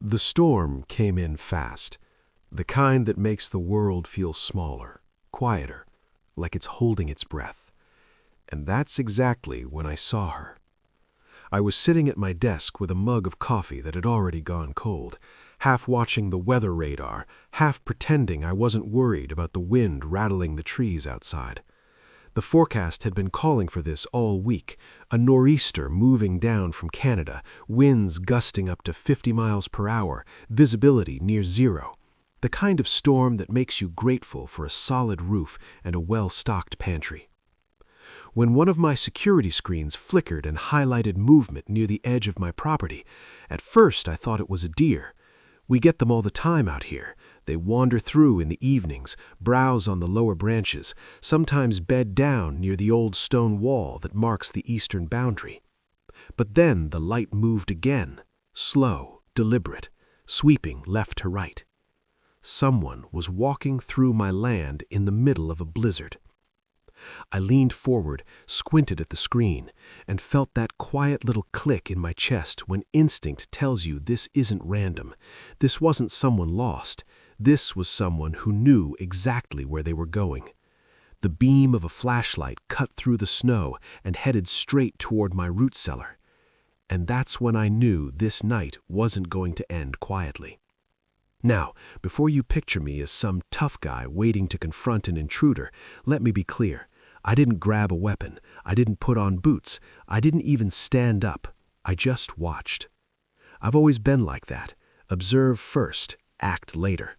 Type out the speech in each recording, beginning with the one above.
The storm came in fast, the kind that makes the world feel smaller, quieter, like it's holding its breath. And that's exactly when I saw her. I was sitting at my desk with a mug of coffee that had already gone cold, half watching the weather radar, half pretending I wasn't worried about the wind rattling the trees outside. The forecast had been calling for this all week, a nor'easter moving down from Canada, winds gusting up to 50 miles per hour, visibility near zero. The kind of storm that makes you grateful for a solid roof and a well-stocked pantry. When one of my security screens flickered and highlighted movement near the edge of my property, at first I thought it was a deer. We get them all the time out here. They wander through in the evenings, browse on the lower branches, sometimes bed down near the old stone wall that marks the eastern boundary. But then the light moved again, slow, deliberate, sweeping left to right. Someone was walking through my land in the middle of a blizzard. I leaned forward, squinted at the screen, and felt that quiet little click in my chest when instinct tells you this isn't random. This wasn't someone lost. This was someone who knew exactly where they were going. The beam of a flashlight cut through the snow and headed straight toward my root cellar. And that's when I knew this night wasn't going to end quietly. Now, before you picture me as some tough guy waiting to confront an intruder, let me be clear. I didn't grab a weapon. I didn't put on boots. I didn't even stand up. I just watched. I've always been like that. Observe first, act later.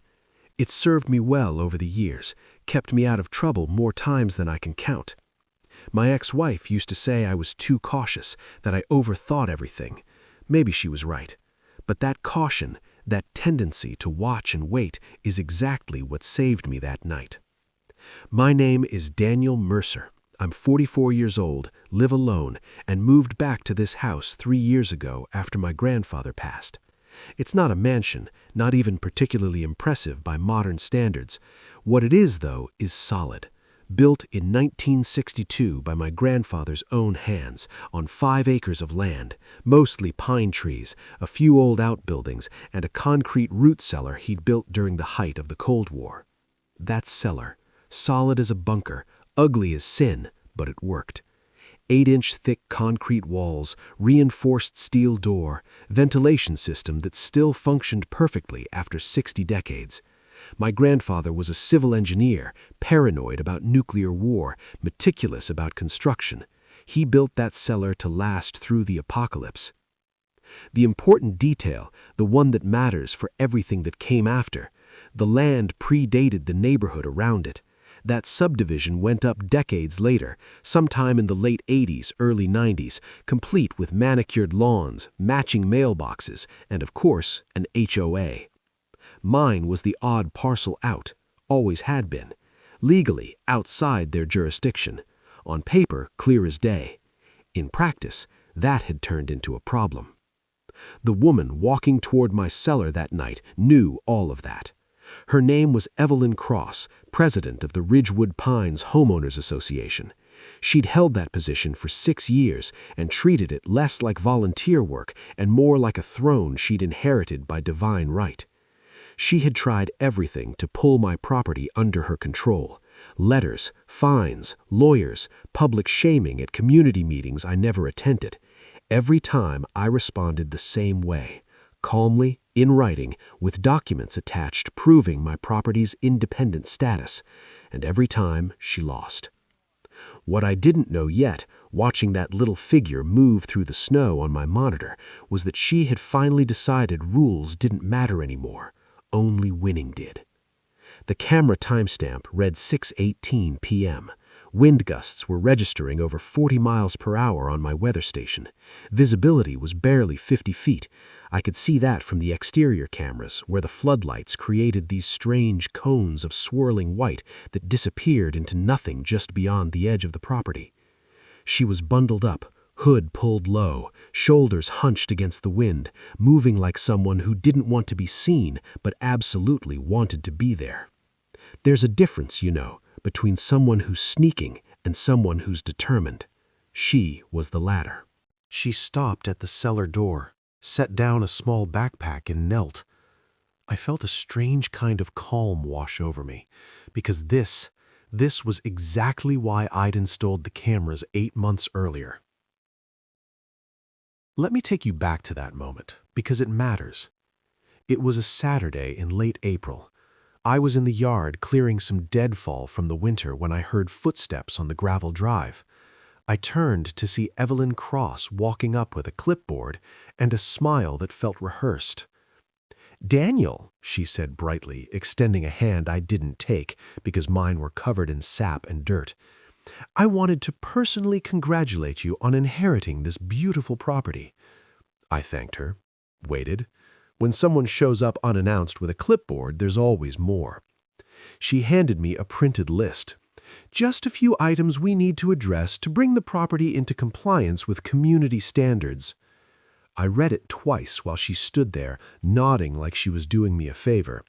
It served me well over the years, kept me out of trouble more times than I can count. My ex-wife used to say I was too cautious, that I overthought everything. Maybe she was right. But that caution, that tendency to watch and wait, is exactly what saved me that night. My name is Daniel Mercer. I'm 44 years old, live alone, and moved back to this house 3 years ago after my grandfather passed. It's not a mansion, not even particularly impressive by modern standards. What it is, though, is solid. Built in 1962 by my grandfather's own hands, on 5 acres of land, mostly pine trees, a few old outbuildings, and a concrete root cellar he'd built during the height of the Cold War. That cellar, solid as a bunker, ugly as sin, but it worked. 8-inch thick concrete walls, reinforced steel door, ventilation system that still functioned perfectly after 60 decades. My grandfather was a civil engineer, paranoid about nuclear war, meticulous about construction. He built that cellar to last through the apocalypse. The important detail, the one that matters for everything that came after, the land predated the neighborhood around it. That subdivision went up decades later, sometime in the late 80s, early 90s, complete with manicured lawns, matching mailboxes, and of course, an HOA. Mine was the odd parcel out, always had been. Legally, outside their jurisdiction. On paper, clear as day. In practice, that had turned into a problem. The woman walking toward my cellar that night knew all of that. Her name was Evelyn Cross, president of the Ridgewood Pines Homeowners Association. She'd held that position for 6 years and treated it less like volunteer work and more like a throne she'd inherited by divine right. She had tried everything to pull my property under her control. Letters, fines, lawyers, public shaming at community meetings I never attended. Every time I responded the same way, calmly, in writing, with documents attached proving my property's independent status, and every time she lost. What I didn't know yet, watching that little figure move through the snow on my monitor, was that she had finally decided rules didn't matter anymore. Only winning did. The camera timestamp read 6:18 p.m. Wind gusts were registering over 40 miles per hour on my weather station. Visibility was barely 50 feet. I could see that from the exterior cameras, where the floodlights created these strange cones of swirling white that disappeared into nothing just beyond the edge of the property. She was bundled up, hood pulled low, shoulders hunched against the wind, moving like someone who didn't want to be seen but absolutely wanted to be there. There's a difference, you know, between someone who's sneaking and someone who's determined. She was the latter. She stopped at the cellar door, set down a small backpack and knelt. I felt a strange kind of calm wash over me, because this was exactly why I'd installed the cameras 8 months earlier. Let me take you back to that moment, because it matters. It was a Saturday in late April. I was in the yard clearing some deadfall from the winter when I heard footsteps on the gravel drive. I turned to see Evelyn Cross walking up with a clipboard and a smile that felt rehearsed. "Daniel," she said brightly, extending a hand I didn't take because mine were covered in sap and dirt. "I wanted to personally congratulate you on inheriting this beautiful property." I thanked her, waited. When someone shows up unannounced with a clipboard, there's always more. She handed me a printed list. "Just a few items we need to address to bring the property into compliance with community standards." I read it twice while she stood there, nodding like she was doing me a favor.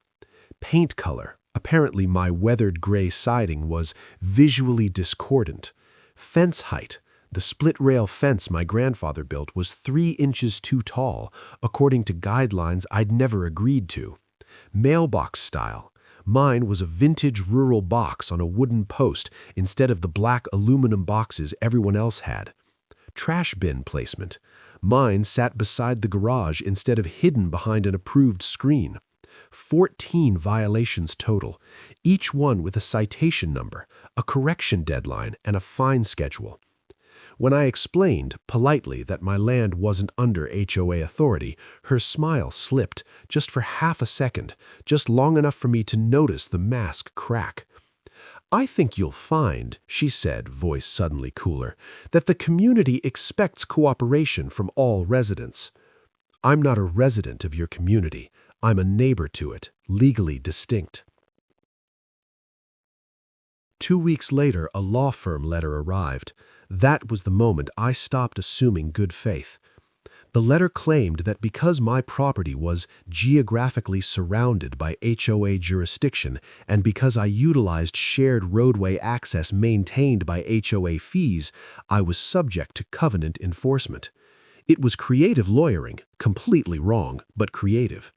Paint color. Apparently my weathered gray siding was visually discordant. Fence height. The split-rail fence my grandfather built was 3 inches too tall, according to guidelines I'd never agreed to. Mailbox style. Mine was a vintage rural box on a wooden post instead of the black aluminum boxes everyone else had. Trash bin placement. Mine sat beside the garage instead of hidden behind an approved screen. 14 violations total, each one with a citation number, a correction deadline, and a fine schedule. When I explained, politely, that my land wasn't under HOA authority, her smile slipped, just for half a second, just long enough for me to notice the mask crack. "I think you'll find," she said, voice suddenly cooler, "that the community expects cooperation from all residents." "I'm not a resident of your community. I'm a neighbor to it, legally distinct." 2 weeks later, a law firm letter arrived. That was the moment I stopped assuming good faith. The letter claimed that because my property was geographically surrounded by HOA jurisdiction and because I utilized shared roadway access maintained by HOA fees, I was subject to covenant enforcement. It was creative lawyering, completely wrong, but creative.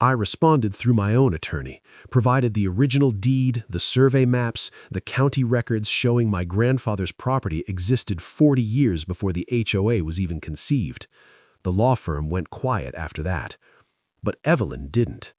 I responded through my own attorney, provided the original deed, the survey maps, the county records showing my grandfather's property existed 40 years before the HOA was even conceived. The law firm went quiet after that. But Evelyn didn't.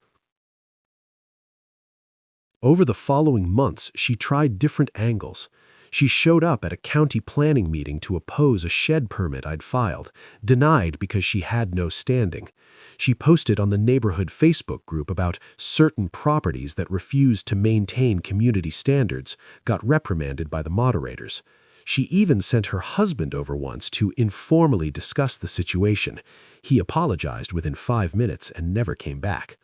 Over the following months, she tried different angles. She showed up at a county planning meeting to oppose a shed permit I'd filed, denied because she had no standing. She posted on the neighborhood Facebook group about certain properties that refused to maintain community standards, got reprimanded by the moderators. She even sent her husband over once to informally discuss the situation. He apologized within 5 minutes and never came back.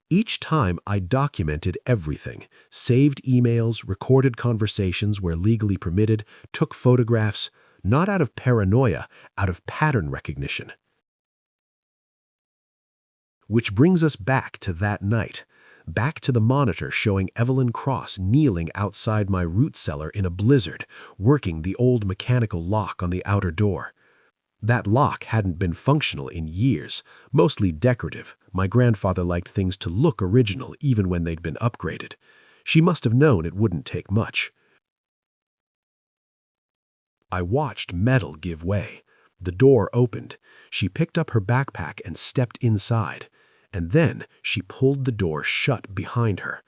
Each time I documented everything, saved emails, recorded conversations where legally permitted, took photographs, not out of paranoia, out of pattern recognition. Which brings us back to that night, back to the monitor showing Evelyn Cross kneeling outside my root cellar in a blizzard, working the old mechanical lock on the outer door. That lock hadn't been functional in years, mostly decorative. My grandfather liked things to look original even when they'd been upgraded. She must have known it wouldn't take much. I watched metal give way. The door opened. She picked up her backpack and stepped inside. And then she pulled the door shut behind her.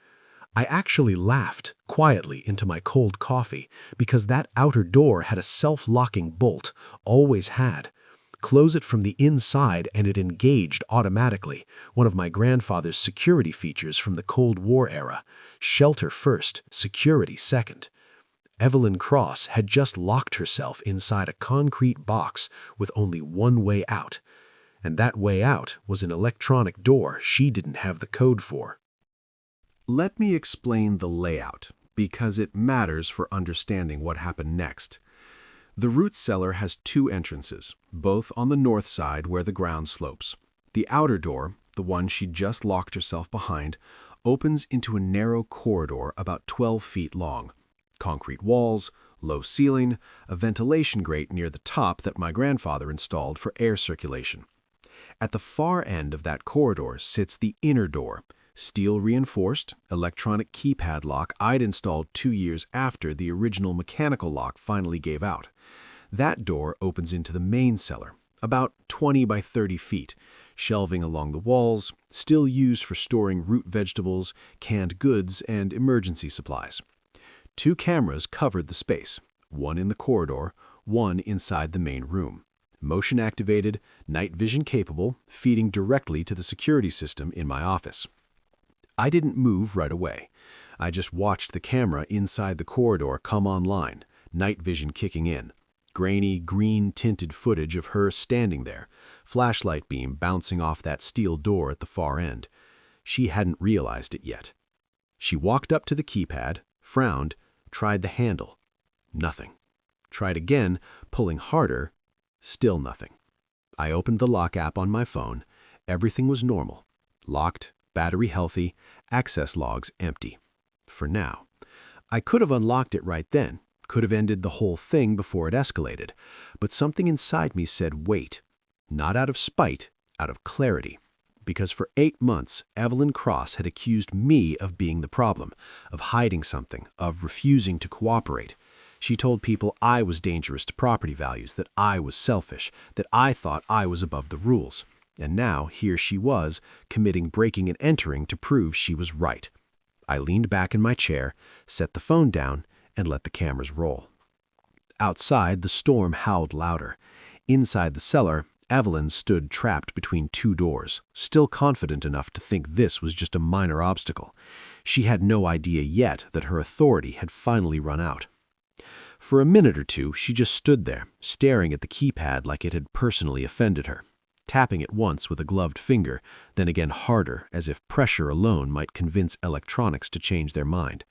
I actually laughed, quietly, into my cold coffee, because that outer door had a self-locking bolt, always had. Close it from the inside and it engaged automatically, one of my grandfather's security features from the Cold War era. Shelter first, security second. Evelyn Cross had just locked herself inside a concrete box with only one way out. And that way out was an electronic door she didn't have the code for. Let me explain the layout, because it matters for understanding what happened next. The root cellar has 2 entrances, both on the north side where the ground slopes. The outer door, the one she just locked herself behind, opens into a narrow corridor about 12 feet long. Concrete walls, low ceiling, a ventilation grate near the top that my grandfather installed for air circulation. At the far end of that corridor sits the inner door, steel-reinforced, electronic keypad lock I'd installed 2 years after the original mechanical lock finally gave out. That door opens into the main cellar, about 20 by 30 feet, shelving along the walls, still used for storing root vegetables, canned goods, and emergency supplies. 2 cameras covered the space, one in the corridor, one inside the main room. Motion-activated, night vision capable, feeding directly to the security system in my office. I didn't move right away. I just watched the camera inside the corridor come online, night vision kicking in. Grainy, green-tinted footage of her standing there, flashlight beam bouncing off that steel door at the far end. She hadn't realized it yet. She walked up to the keypad, frowned, tried the handle. Nothing. Tried again, pulling harder. Still nothing. I opened the lock app on my phone. Everything was normal. Locked, battery healthy, access logs empty. For now. I could have unlocked it right then, could have ended the whole thing before it escalated, but something inside me said wait. Not out of spite, out of clarity. Because for 8 months, Evelyn Cross had accused me of being the problem, of hiding something, of refusing to cooperate. She told people I was dangerous to property values, that I was selfish, that I thought I was above the rules. And now, here she was, committing breaking and entering to prove she was right. I leaned back in my chair, set the phone down, and let the cameras roll. Outside, the storm howled louder. Inside the cellar, Evelyn stood trapped between 2 doors, still confident enough to think this was just a minor obstacle. She had no idea yet that her authority had finally run out. For a minute or two, she just stood there, staring at the keypad like it had personally offended her, tapping it once with a gloved finger, then again harder, as if pressure alone might convince electronics to change their mind.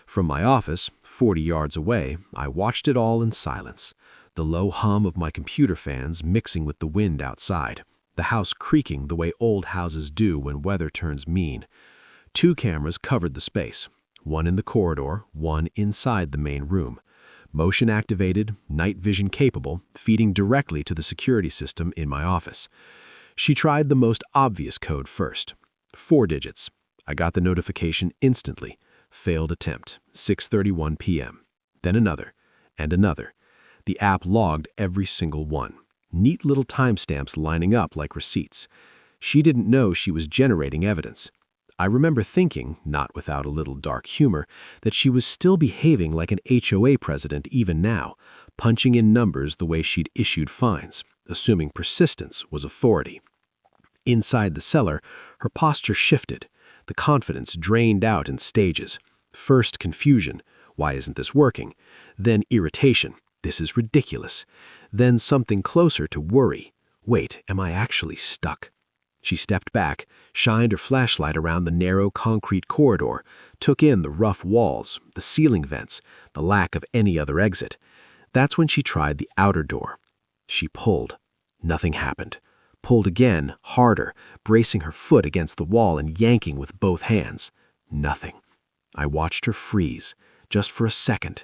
From my office, 40 yards away, I watched it all in silence, the low hum of my computer fans mixing with the wind outside, the house creaking the way old houses do when weather turns mean. 2 cameras covered the space, one in the corridor, one inside the main room. Motion-activated, night vision capable, feeding directly to the security system in my office. She tried the most obvious code first. 4 digits. I got the notification instantly. Failed attempt, 6:31 p.m. Then another, and another. The app logged every single one. Neat little timestamps lining up like receipts. She didn't know she was generating evidence. I remember thinking, not without a little dark humor, that she was still behaving like an HOA president even now, punching in numbers the way she'd issued fines, assuming persistence was authority. Inside the cellar, her posture shifted, the confidence drained out in stages. First confusion, why isn't this working? Then irritation, this is ridiculous. Then something closer to worry, wait, am I actually stuck? She stepped back, shined her flashlight around the narrow concrete corridor, took in the rough walls, the ceiling vents, the lack of any other exit. That's when she tried the outer door. She pulled. Nothing happened. Pulled again, harder, bracing her foot against the wall and yanking with both hands. Nothing. I watched her freeze, just for a second.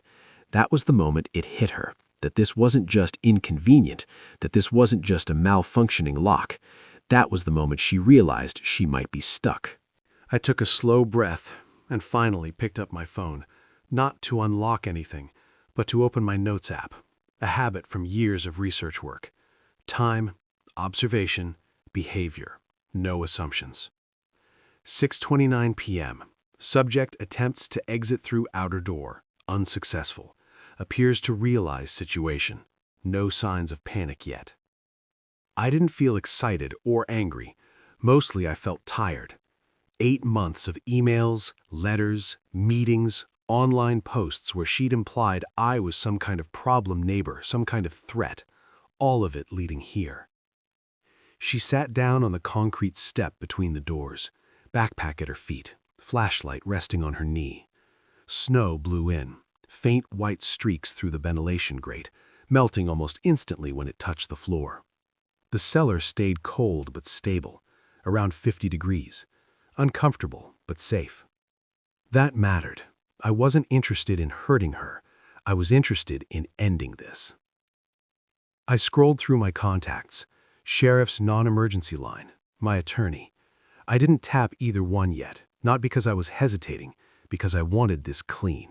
That was the moment it hit her, that this wasn't just inconvenient, that this wasn't just a malfunctioning lock. That was the moment she realized she might be stuck. I took a slow breath and finally picked up my phone, not to unlock anything, but to open my notes app, a habit from years of research work. Time, observation, behavior, no assumptions. 6:29 p.m. Subject attempts to exit through outer door, unsuccessful. Appears to realize situation. No signs of panic yet. I didn't feel excited or angry. Mostly I felt tired. 8 months of emails, letters, meetings, online posts where she'd implied I was some kind of problem neighbor, some kind of threat, all of it leading here. She sat down on the concrete step between the doors, backpack at her feet, flashlight resting on her knee. Snow blew in, faint white streaks through the ventilation grate, melting almost instantly when it touched the floor. The cellar stayed cold but stable, around 50 degrees, uncomfortable but safe. That mattered. I wasn't interested in hurting her. I was interested in ending this. I scrolled through my contacts. Sheriff's non-emergency line, my attorney. I didn't tap either one yet, not because I was hesitating, because I wanted this clean.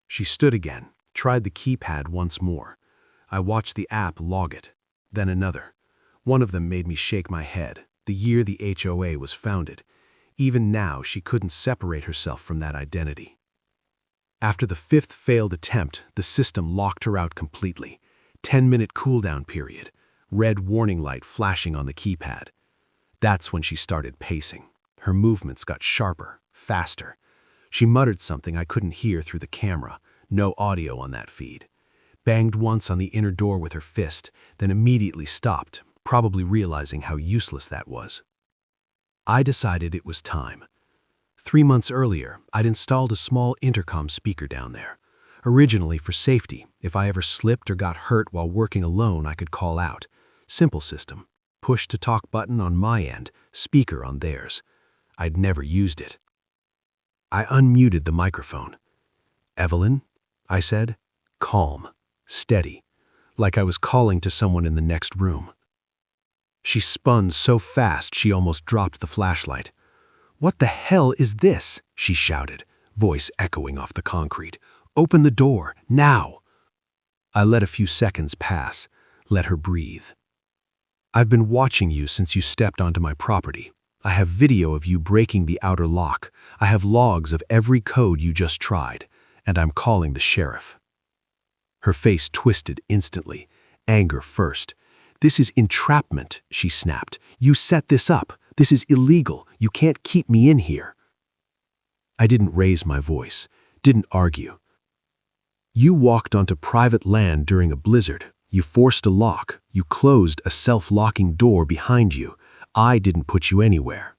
She stood again, tried the keypad once more. I watched the app log it, then another. One of them made me shake my head, the year the HOA was founded. Even now, she couldn't separate herself from that identity. After the 5th failed attempt, the system locked her out completely. 10-minute cooldown period, red warning light flashing on the keypad. That's when she started pacing. Her movements got sharper, faster. She muttered something I couldn't hear through the camera, no audio on that feed. Banged once on the inner door with her fist, then immediately stopped, probably realizing how useless that was. I decided it was time. 3 months earlier, I'd installed a small intercom speaker down there. Originally for safety, if I ever slipped or got hurt while working alone, I could call out. Simple system. Push-to-talk button on my end, speaker on theirs. I'd never used it. I unmuted the microphone. "Evelyn?" I said. Calm, steady, like I was calling to someone in the next room. She spun so fast she almost dropped the flashlight. "What the hell is this?" she shouted, voice echoing off the concrete. "Open the door, now!" I let a few seconds pass, let her breathe. "I've been watching you since you stepped onto my property. I have video of you breaking the outer lock. I have logs of every code you just tried, and I'm calling the sheriff." Her face twisted instantly, anger first. "This is entrapment," she snapped. "You set this up. This is illegal. You can't keep me in here." I didn't raise my voice, didn't argue. "You walked onto private land during a blizzard. You forced a lock. You closed a self-locking door behind you. I didn't put you anywhere."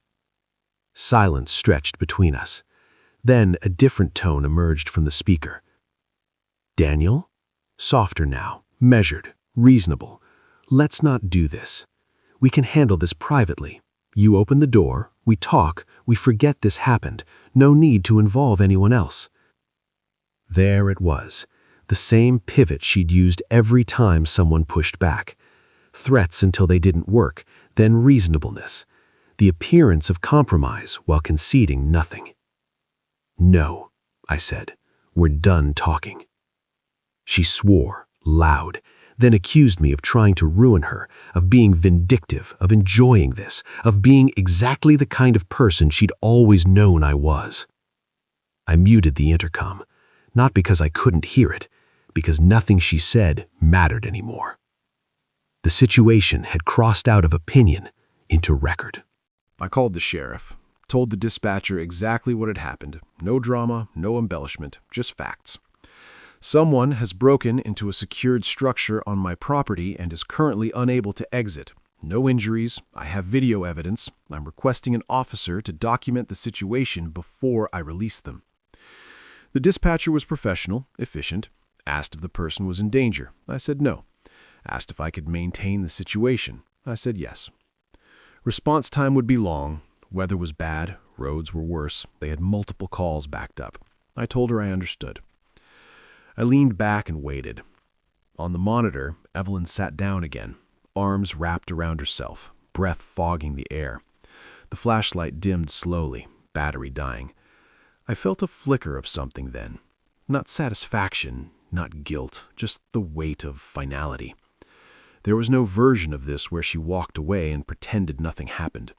Silence stretched between us. Then a different tone emerged from the speaker. "Daniel?" Softer now, measured, reasonable. "Let's not do this. We can handle this privately. You open the door, we talk, we forget this happened. No need to involve anyone else." There it was, the same pivot she'd used every time someone pushed back. Threats until they didn't work, then reasonableness. The appearance of compromise while conceding nothing. "No," I said. "We're done talking." She swore, loud, then accused me of trying to ruin her, of being vindictive, of enjoying this, of being exactly the kind of person she'd always known I was. I muted the intercom, not because I couldn't hear it, because nothing she said mattered anymore. The situation had crossed out of opinion into record. I called the sheriff, told the dispatcher exactly what had happened. No drama, no embellishment, just facts. Someone has broken into a secured structure on my property and is currently unable to exit. No injuries. I have video evidence. I'm requesting an officer to document the situation before I release them. The dispatcher was professional, efficient, asked if the person was in danger. I said no. Asked if I could maintain the situation. I said yes. Response time would be long. Weather was bad. Roads were worse. They had multiple calls backed up. I told her I understood. I leaned back and waited. On the monitor, Evelyn sat down again, arms wrapped around herself, breath fogging the air. The flashlight dimmed slowly, battery dying. I felt a flicker of something then. Not satisfaction, not guilt, just the weight of finality. There was no version of this where she walked away and pretended nothing happened.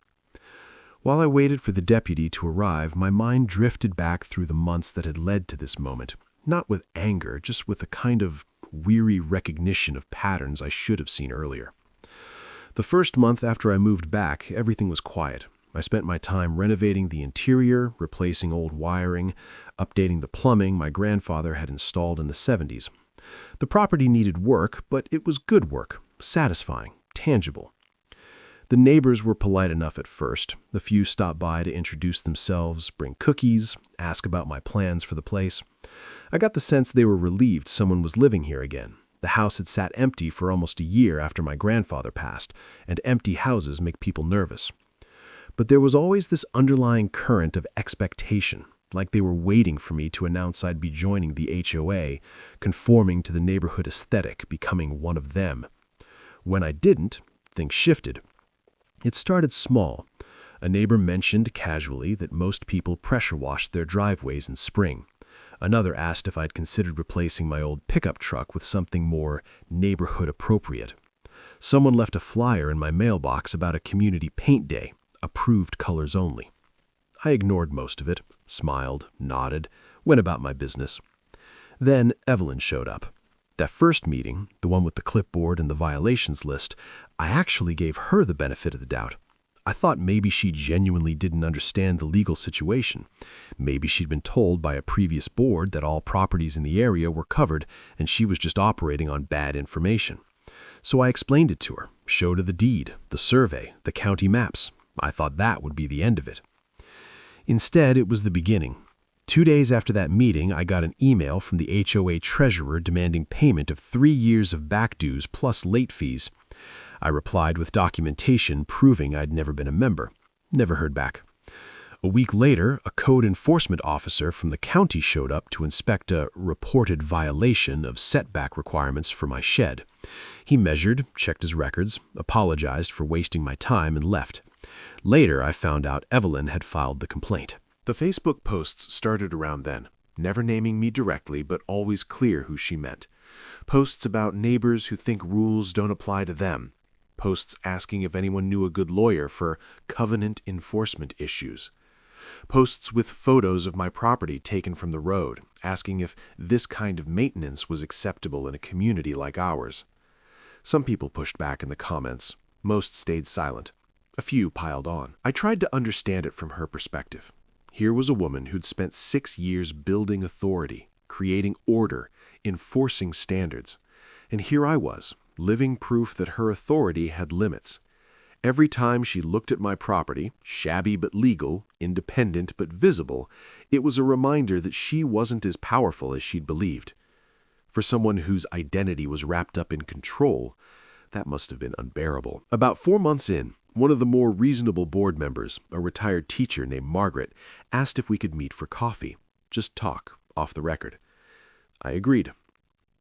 While I waited for the deputy to arrive, my mind drifted back through the months that had led to this moment. Not with anger, just with a kind of weary recognition of patterns I should have seen earlier. The first month after I moved back, everything was quiet. I spent my time renovating the interior, replacing old wiring, updating the plumbing my grandfather had installed in the 70s. The property needed work, but it was good work, satisfying, tangible. The neighbors were polite enough at first. A few stopped by to introduce themselves, bring cookies, ask about my plans for the place. I got the sense they were relieved someone was living here again. The house had sat empty for almost a year after my grandfather passed, and empty houses make people nervous. But there was always this underlying current of expectation, like they were waiting for me to announce I'd be joining the HOA, conforming to the neighborhood aesthetic, becoming one of them. When I didn't, things shifted. It started small. A neighbor mentioned casually that most people pressure washed their driveways in spring. Another asked if I'd considered replacing my old pickup truck with something more neighborhood appropriate. Someone left a flyer in my mailbox about a community paint day, approved colors only. I ignored most of it, smiled, nodded, went about my business. Then Evelyn showed up. That first meeting, the one with the clipboard and the violations list, I actually gave her the benefit of the doubt. I thought maybe she genuinely didn't understand the legal situation. Maybe she'd been told by a previous board that all properties in the area were covered and she was just operating on bad information. So I explained it to her, showed her the deed, the survey, the county maps. I thought that would be the end of it. Instead, it was the beginning. 2 days after that meeting, I got an email from the HOA treasurer demanding payment of 3 years of back dues plus late fees. I replied with documentation proving I'd never been a member. Never heard back. A week later, a code enforcement officer from the county showed up to inspect a reported violation of setback requirements for my shed. He measured, checked his records, apologized for wasting my time, and left. Later, I found out Evelyn had filed the complaint. The Facebook posts started around then, never naming me directly, but always clear who she meant. Posts about neighbors who think rules don't apply to them. Posts asking if anyone knew a good lawyer for covenant enforcement issues. Posts with photos of my property taken from the road, asking if this kind of maintenance was acceptable in a community like ours. Some people pushed back in the comments. Most stayed silent. A few piled on. I tried to understand it from her perspective. Here was a woman who'd spent 6 years building authority, creating order, enforcing standards. And here I was, living proof that her authority had limits. Every time she looked at my property, shabby but legal, independent but visible, it was a reminder that she wasn't as powerful as she'd believed. For someone whose identity was wrapped up in control, that must have been unbearable. About 4 months in, one of the more reasonable board members, a retired teacher named Margaret, asked if we could meet for coffee. Just talk, off the record. I agreed.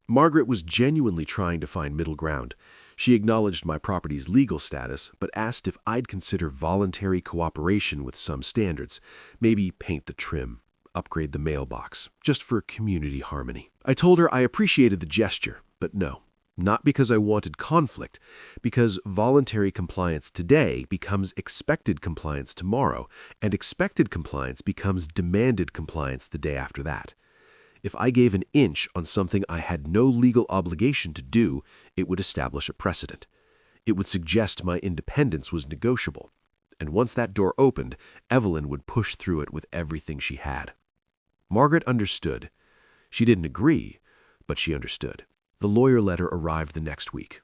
Margaret was genuinely trying to find middle ground. She acknowledged my property's legal status, but asked if I'd consider voluntary cooperation with some standards. Maybe paint the trim, upgrade the mailbox, just for community harmony. I told her I appreciated the gesture, but no. Not because I wanted conflict, because voluntary compliance today becomes expected compliance tomorrow, and expected compliance becomes demanded compliance the day after that. If I gave an inch on something I had no legal obligation to do, it would establish a precedent. It would suggest my independence was negotiable. And once that door opened, Evelyn would push through it with everything she had. Margaret understood. She didn't agree, but she understood. The lawyer letter arrived the next week.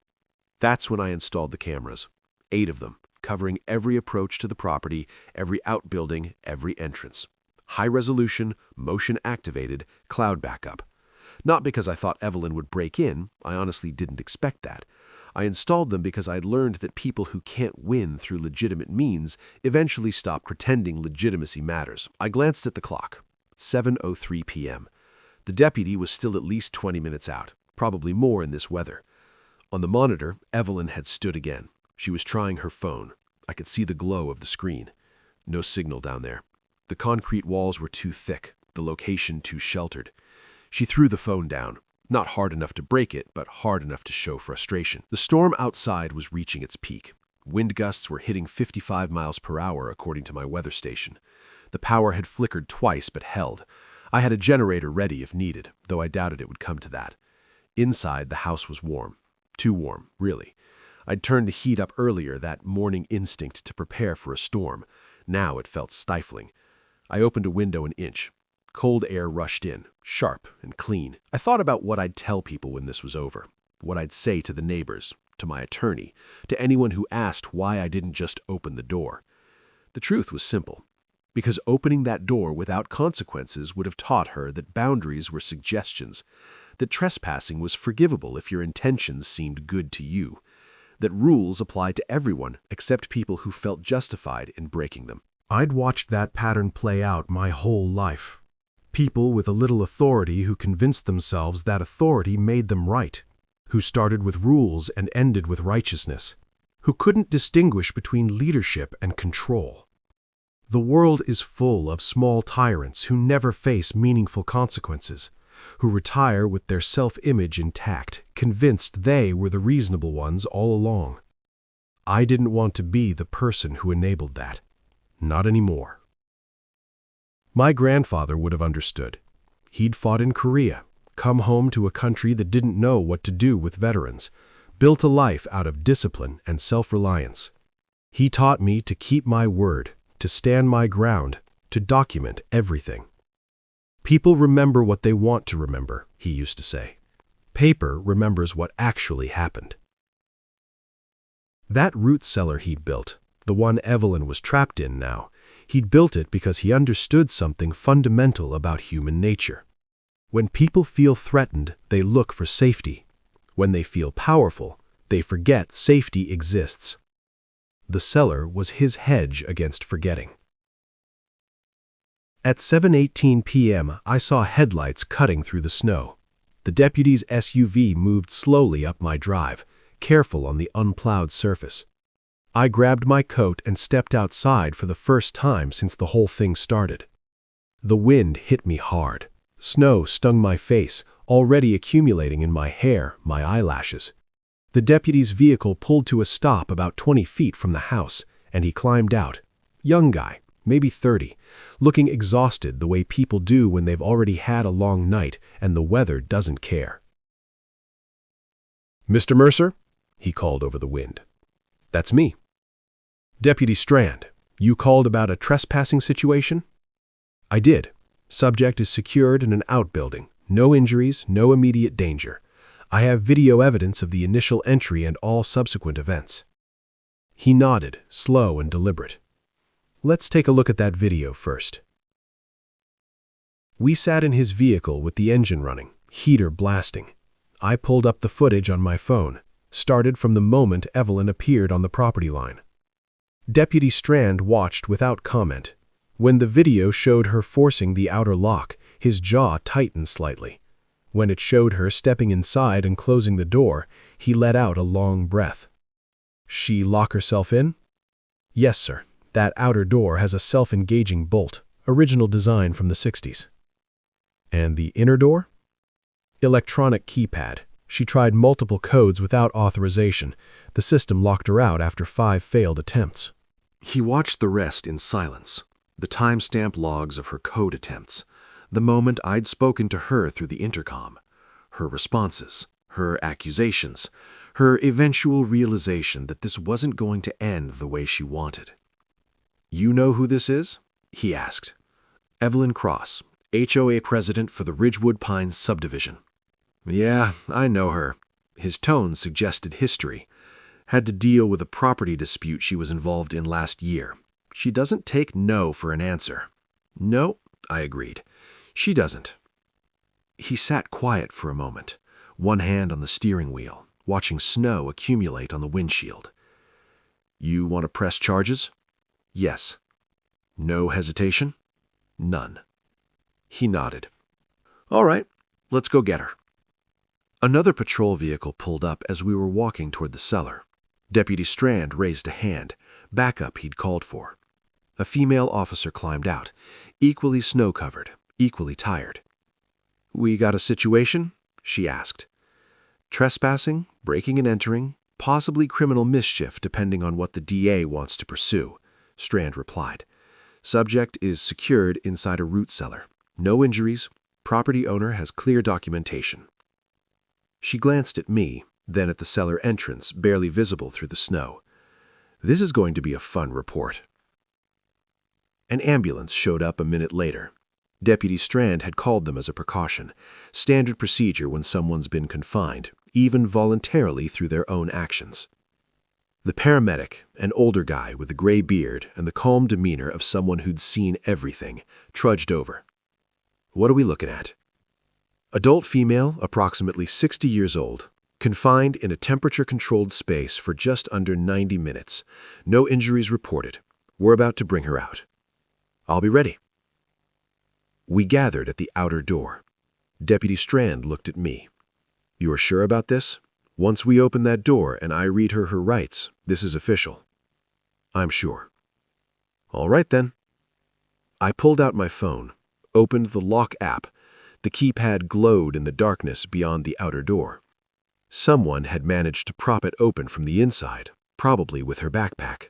That's when I installed the cameras, 8 of them, covering every approach to the property, every outbuilding, every entrance. High resolution, motion activated, cloud backup. Not because I thought Evelyn would break in, I honestly didn't expect that. I installed them because I'd learned that people who can't win through legitimate means eventually stop pretending legitimacy matters. I glanced at the clock. 7:03 p.m. The deputy was still at least 20 minutes out. Probably more in this weather. On the monitor, Evelyn had stood again. She was trying her phone. I could see the glow of the screen. No signal down there. The concrete walls were too thick, the location too sheltered. She threw the phone down, not hard enough to break it, but hard enough to show frustration. The storm outside was reaching its peak. Wind gusts were hitting 55 miles per hour, according to my weather station. The power had flickered twice, but held. I had a generator ready if needed, though I doubted it would come to that. Inside, the house was warm. Too warm, really. I'd turned the heat up earlier, that morning instinct to prepare for a storm. Now it felt stifling. I opened a window an inch. Cold air rushed in, sharp and clean. I thought about what I'd tell people when this was over, what I'd say to the neighbors, to my attorney, to anyone who asked why I didn't just open the door. The truth was simple. Because opening that door without consequences would have taught her that boundaries were suggestions, that trespassing was forgivable if your intentions seemed good to you, that rules applied to everyone except people who felt justified in breaking them. I'd watched that pattern play out my whole life. People with a little authority who convinced themselves that authority made them right, who started with rules and ended with righteousness, who couldn't distinguish between leadership and control. The world is full of small tyrants who never face meaningful consequences, who retire with their self-image intact, convinced they were the reasonable ones all along. I didn't want to be the person who enabled that. Not anymore. My grandfather would have understood. He'd fought in Korea, come home to a country that didn't know what to do with veterans, built a life out of discipline and self-reliance. He taught me to keep my word, to stand my ground, to document everything. People remember what they want to remember, he used to say. Paper remembers what actually happened. That root cellar he'd built, the one Evelyn was trapped in now, he'd built it because he understood something fundamental about human nature. When people feel threatened, they look for safety. When they feel powerful, they forget safety exists. The cellar was his hedge against forgetting. At 7:18 p.m., I saw headlights cutting through the snow. The deputy's SUV moved slowly up my drive, careful on the unplowed surface. I grabbed my coat and stepped outside for the first time since the whole thing started. The wind hit me hard. Snow stung my face, already accumulating in my hair, my eyelashes. The deputy's vehicle pulled to a stop about 20 feet from the house, and he climbed out. Young guy, maybe 30, looking exhausted the way people do when they've already had a long night and the weather doesn't care. "Mr. Mercer?" he called over the wind. "That's me." "Deputy Strand, you called about a trespassing situation?" "I did. Subject is secured in an outbuilding. No injuries, no immediate danger. I have video evidence of the initial entry and all subsequent events." He nodded, slow and deliberate. "Let's take a look at that video first." We sat in his vehicle with the engine running, heater blasting. I pulled up the footage on my phone, started from the moment Evelyn appeared on the property line. Deputy Strand watched without comment. When the video showed her forcing the outer lock, his jaw tightened slightly. When it showed her stepping inside and closing the door, he let out a long breath. "She lock herself in?" "Yes, sir. That outer door has a self-engaging bolt, original design from the 60s. "And the inner door?" "Electronic keypad. She tried multiple codes without authorization. The system locked her out after 5 failed attempts." He watched the rest in silence, the timestamp logs of her code attempts, the moment I'd spoken to her through the intercom, her responses, her accusations, her eventual realization that this wasn't going to end the way she wanted. "You know who this is?" he asked. "Evelyn Cross, HOA president for the Ridgewood Pines subdivision." "Yeah, I know her." His tone suggested history. "Had to deal with a property dispute she was involved in last year. She doesn't take no for an answer." "No," I agreed. "She doesn't." He sat quiet for a moment, one hand on the steering wheel, watching snow accumulate on the windshield. "You want to press charges?" "Yes." "No hesitation?" "None." He nodded. "All right, let's go get her." Another patrol vehicle pulled up as we were walking toward the cellar. Deputy Strand raised a hand, backup he'd called for. A female officer climbed out, equally snow-covered, equally tired. "We got a situation?" she asked. "Trespassing, breaking and entering, possibly criminal mischief depending on what the DA wants to pursue," Strand replied. "Subject is secured inside a root cellar. No injuries. Property owner has clear documentation." She glanced at me, then at the cellar entrance, barely visible through the snow. "This is going to be a fun report." An ambulance showed up a minute later. Deputy Strand had called them as a precaution, standard procedure when someone's been confined, even voluntarily through their own actions. The paramedic, an older guy with a gray beard and the calm demeanor of someone who'd seen everything, trudged over. "What are we looking at?" "Adult female, approximately 60 years old, confined in a temperature-controlled space for just under 90 minutes. No injuries reported. We're about to bring her out." "I'll be ready." We gathered at the outer door. Deputy Strand looked at me. "You are sure about this?" Once we open that door and I read her rights, this is official. I'm sure. All right then. I pulled out my phone, opened the lock app. The keypad glowed in the darkness beyond the outer door. Someone had managed to prop it open from the inside, probably with her backpack.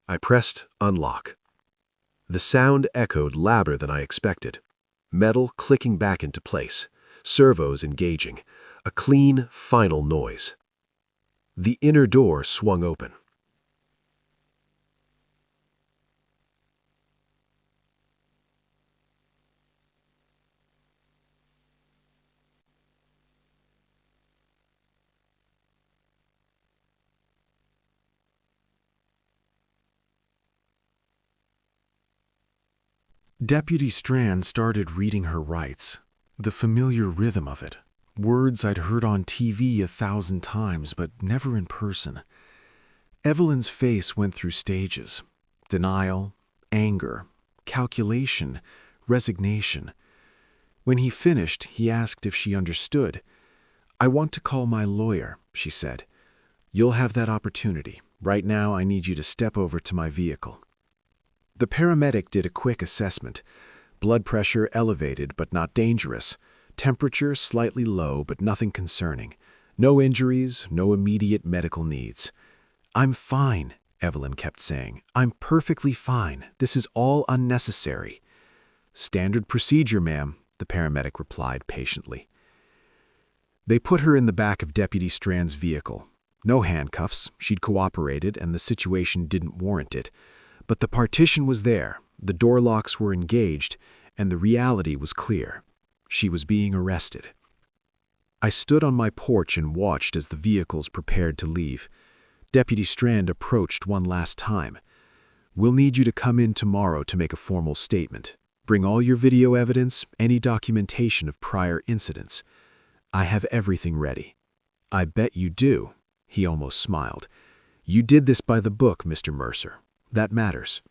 I pressed unlock. The sound echoed louder than I expected. Metal clicking back into place, servos engaging, a clean, final noise. The inner door swung open. Deputy Strand started reading her rights, the familiar rhythm of it, words I'd heard on TV 1,000 times but never in person. Evelyn's face went through stages: denial, anger, calculation, resignation. When he finished, he asked if she understood. "I want to call my lawyer," she said. "You'll have that opportunity. Right now, I need you to step over to my vehicle." The paramedic did a quick assessment. Blood pressure elevated but not dangerous. Temperature slightly low but nothing concerning. No injuries, no immediate medical needs. "I'm fine," Evelyn kept saying. "I'm perfectly fine. This is all unnecessary." "Standard procedure, ma'am," the paramedic replied patiently. They put her in the back of Deputy Strand's vehicle. No handcuffs, she'd cooperated and the situation didn't warrant it. But the partition was there, the door locks were engaged, and the reality was clear. She was being arrested. I stood on my porch and watched as the vehicles prepared to leave. Deputy Strand approached one last time. "We'll need you to come in tomorrow to make a formal statement. Bring all your video evidence, any documentation of prior incidents. I have everything ready." "I bet you do," he almost smiled. "You did this by the book, Mr. Mercer. That matters."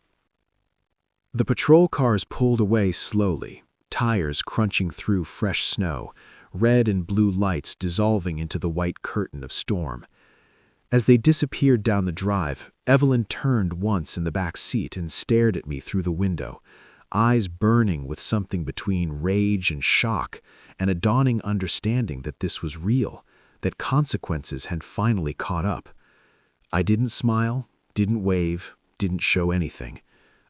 The patrol cars pulled away slowly, tires crunching through fresh snow, red and blue lights dissolving into the white curtain of storm. As they disappeared down the drive, Evelyn turned once in the back seat and stared at me through the window, eyes burning with something between rage and shock, and a dawning understanding that this was real, that consequences had finally caught up. I didn't smile, didn't wave, didn't show anything.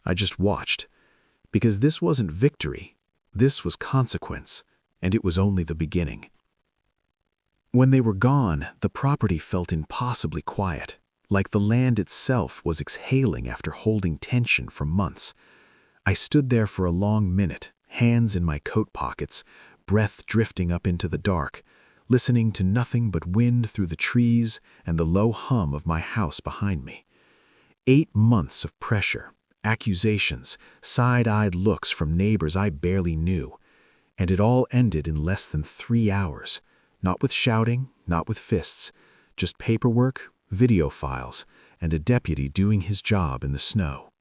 I just watched. Because this wasn't victory. This was consequence, and it was only the beginning. When they were gone, the property felt impossibly quiet, like the land itself was exhaling after holding tension for months. I stood there for a long minute, hands in my coat pockets, breath drifting up into the dark, listening to nothing but wind through the trees and the low hum of my house behind me. 8 months of pressure, accusations, side-eyed looks from neighbors I barely knew, and it all ended in less than 3 hours. Not with shouting, not with fists, just paperwork, video files, and a deputy doing his job in the snow.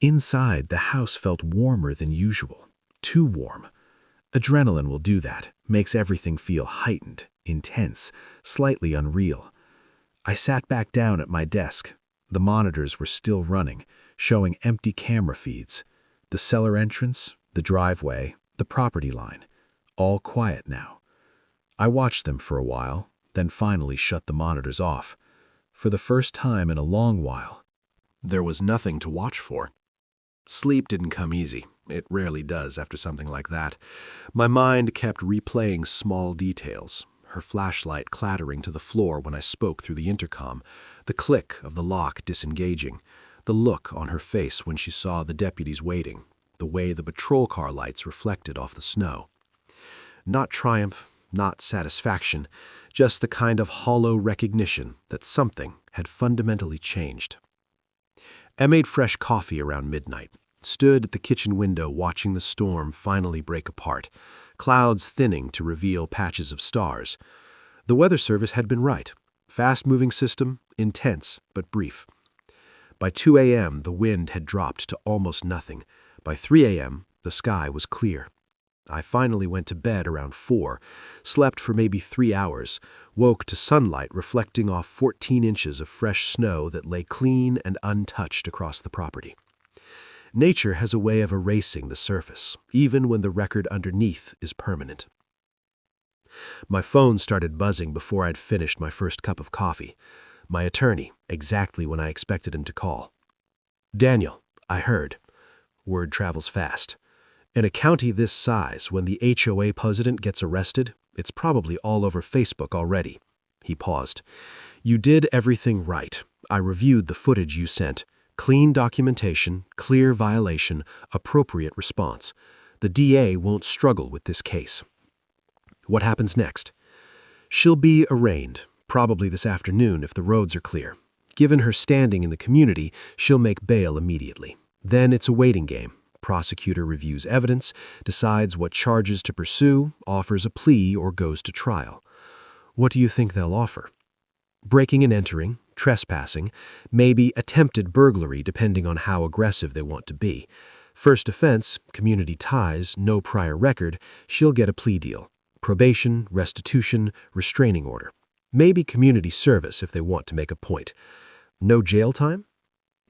Inside, the house felt warmer than usual, too warm. Adrenaline will do that, makes everything feel heightened, intense, slightly unreal. I sat back down at my desk. The monitors were still running, showing empty camera feeds. The cellar entrance, the driveway, the property line, all quiet now. I watched them for a while, then finally shut the monitors off. For the first time in a long while, there was nothing to watch for. Sleep didn't come easy. It rarely does after something like that. My mind kept replaying small details, her flashlight clattering to the floor when I spoke through the intercom, the click of the lock disengaging, the look on her face when she saw the deputies waiting, the way the patrol car lights reflected off the snow. Not triumph, not satisfaction, just the kind of hollow recognition that something had fundamentally changed. I made fresh coffee around midnight, stood at the kitchen window watching the storm finally break apart, clouds thinning to reveal patches of stars. The weather service had been right. Fast-moving system, intense but brief. By 2 a.m., the wind had dropped to almost nothing. By 3 a.m., the sky was clear. I finally went to bed around 4, slept for maybe 3 hours, woke to sunlight reflecting off 14 inches of fresh snow that lay clean and untouched across the property. Nature has a way of erasing the surface, even when the record underneath is permanent. My phone started buzzing before I'd finished my first cup of coffee. My attorney, exactly when I expected him to call. "Daniel, I heard." Word travels fast. In a county this size, when the HOA president gets arrested, it's probably all over Facebook already. He paused. "You did everything right. I reviewed the footage you sent. Clean documentation, clear violation, appropriate response. The DA won't struggle with this case." "What happens next?" "She'll be arraigned, probably this afternoon if the roads are clear. Given her standing in the community, she'll make bail immediately. Then it's a waiting game. Prosecutor reviews evidence, decides what charges to pursue, offers a plea, or goes to trial." "What do you think they'll offer?" "Breaking and entering, trespassing, maybe attempted burglary depending on how aggressive they want to be. First offense, community ties, no prior record, she'll get a plea deal. Probation, restitution, restraining order. Maybe community service if they want to make a point. No jail time?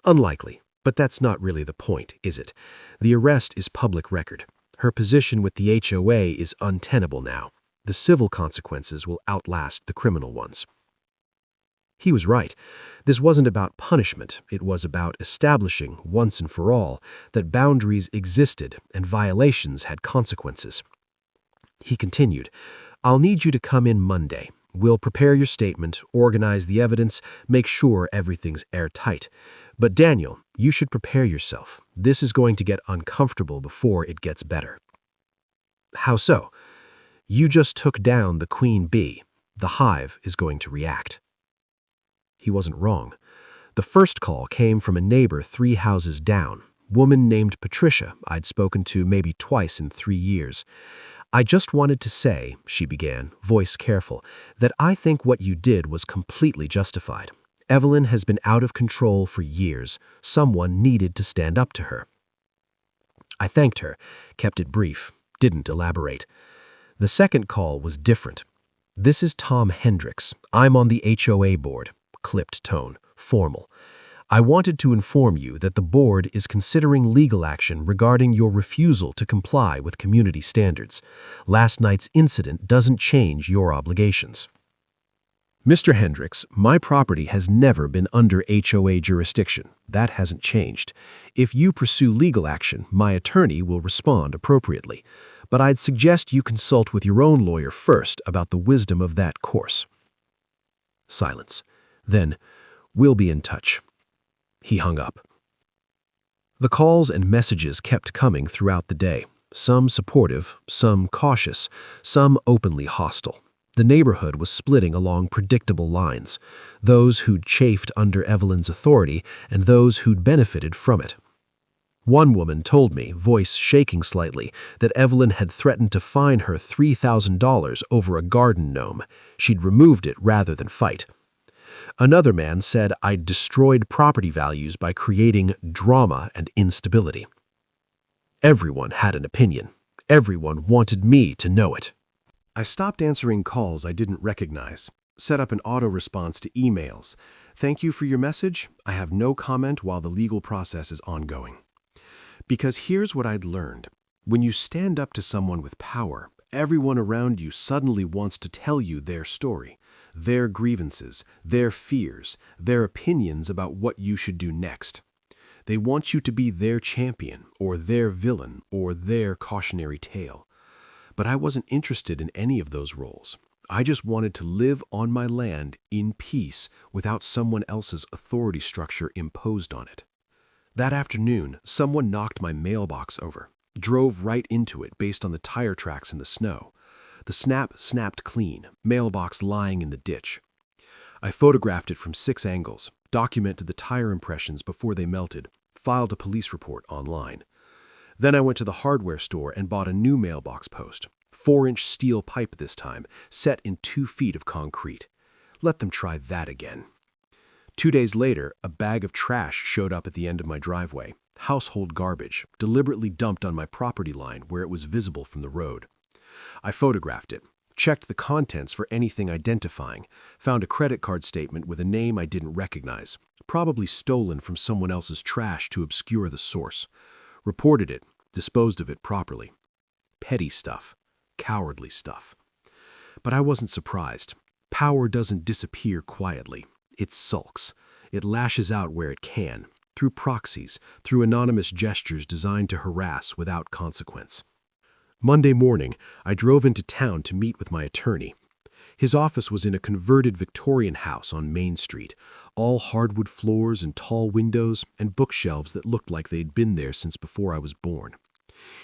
Unlikely, but that's not really the point, is it? The arrest is public record. Her position with the HOA is untenable now. The civil consequences will outlast the criminal ones." He was right. This wasn't about punishment. It was about establishing, once and for all, that boundaries existed and violations had consequences. He continued, "I'll need you to come in Monday. We'll prepare your statement, organize the evidence, make sure everything's airtight. But Daniel, you should prepare yourself. This is going to get uncomfortable before it gets better." "How so?" "You just took down the queen bee. The hive is going to react." He wasn't wrong. The first call came from a neighbor 3 houses down, woman named Patricia I'd spoken to maybe twice in 3 years. "I just wanted to say," she began, voice careful, "that I think what you did was completely justified. Evelyn has been out of control for years. Someone needed to stand up to her." I thanked her, kept it brief, didn't elaborate. The second call was different. "This is Tom Hendricks. I'm on the HOA board." Clipped tone, formal. "I wanted to inform you that the board is considering legal action regarding your refusal to comply with community standards. Last night's incident doesn't change your obligations." "Mr. Hendricks, my property has never been under HOA jurisdiction. That hasn't changed. If you pursue legal action, my attorney will respond appropriately. But I'd suggest you consult with your own lawyer first about the wisdom of that course." Silence. Then, "We'll be in touch." He hung up. The calls and messages kept coming throughout the day, some supportive, some cautious, some openly hostile. The neighborhood was splitting along predictable lines, those who'd chafed under Evelyn's authority and those who'd benefited from it. One woman told me, voice shaking slightly, that Evelyn had threatened to fine her $3,000 over a garden gnome. She'd removed it rather than fight. Another man said I'd destroyed property values by creating drama and instability. Everyone had an opinion. Everyone wanted me to know it. I stopped answering calls I didn't recognize, set up an auto response to emails. "Thank you for your message. I have no comment while the legal process is ongoing." Because here's what I'd learned. When you stand up to someone with power, everyone around you suddenly wants to tell you their story, their grievances, their fears, their opinions about what you should do next. They want you to be their champion, or their villain, or their cautionary tale. But I wasn't interested in any of those roles. I just wanted to live on my land in peace without someone else's authority structure imposed on it. That afternoon, someone knocked my mailbox over, drove right into it based on the tire tracks in the snow. The snap snapped clean, mailbox lying in the ditch. I photographed it from 6 angles, documented the tire impressions before they melted, filed a police report online. Then I went to the hardware store and bought a new mailbox post, 4-inch steel pipe this time, set in 2 feet of concrete. Let them try that again. 2 days later, a bag of trash showed up at the end of my driveway, household garbage, deliberately dumped on my property line where it was visible from the road. I photographed it, checked the contents for anything identifying, found a credit card statement with a name I didn't recognize, probably stolen from someone else's trash to obscure the source, reported it, disposed of it properly. Petty stuff, cowardly stuff. But I wasn't surprised. Power doesn't disappear quietly. It sulks. It lashes out where it can, through proxies, through anonymous gestures designed to harass without consequence. Monday morning, I drove into town to meet with my attorney. His office was in a converted Victorian house on Main Street, all hardwood floors and tall windows and bookshelves that looked like they'd been there since before I was born.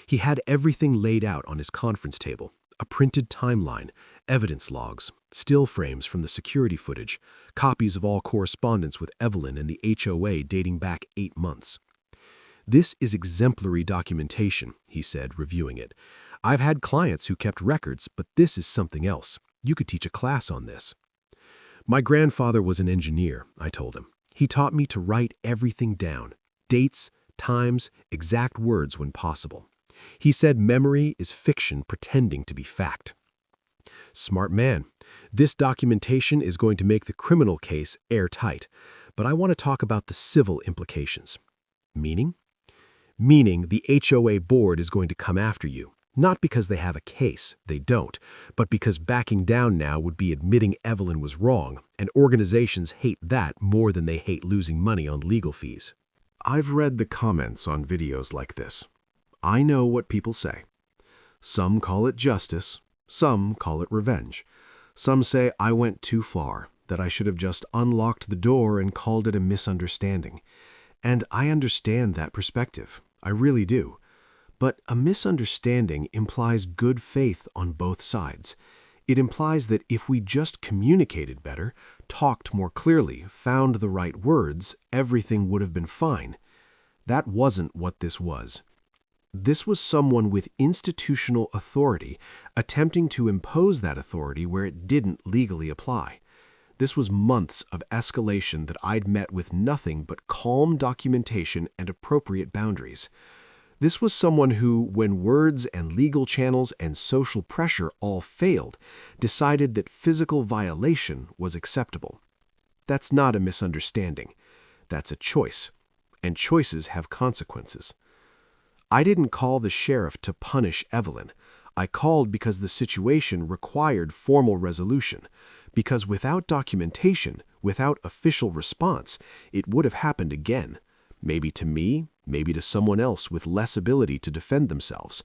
He had everything laid out on his conference table, a printed timeline, evidence logs, still frames from the security footage, copies of all correspondence with Evelyn and the HOA dating back 8 months. "This is exemplary documentation," he said, reviewing it. "I've had clients who kept records, but this is something else. You could teach a class on this." "My grandfather was an engineer," I told him. "He taught me to write everything down, dates, times, exact words when possible. He said memory is fiction pretending to be fact." "Smart man. This documentation is going to make the criminal case airtight, but I want to talk about the civil implications." "Meaning?" "Meaning the HOA board is going to come after you. Not because they have a case, they don't, but because backing down now would be admitting Evelyn was wrong, and organizations hate that more than they hate losing money on legal fees." I've read the comments on videos like this. I know what people say. Some call it justice, some call it revenge. Some say I went too far, that I should have just unlocked the door and called it a misunderstanding. And I understand that perspective. I really do. But a misunderstanding implies good faith on both sides. It implies that if we just communicated better, talked more clearly, found the right words, everything would have been fine. That wasn't what this was. This was someone with institutional authority attempting to impose that authority where it didn't legally apply. This was months of escalation that I'd met with nothing but calm documentation and appropriate boundaries. This was someone who, when words and legal channels and social pressure all failed, decided that physical violation was acceptable. That's not a misunderstanding. That's a choice. And choices have consequences. I didn't call the sheriff to punish Evelyn. I called because the situation required formal resolution, because without documentation, without official response, it would have happened again. Maybe to me, maybe to someone else with less ability to defend themselves.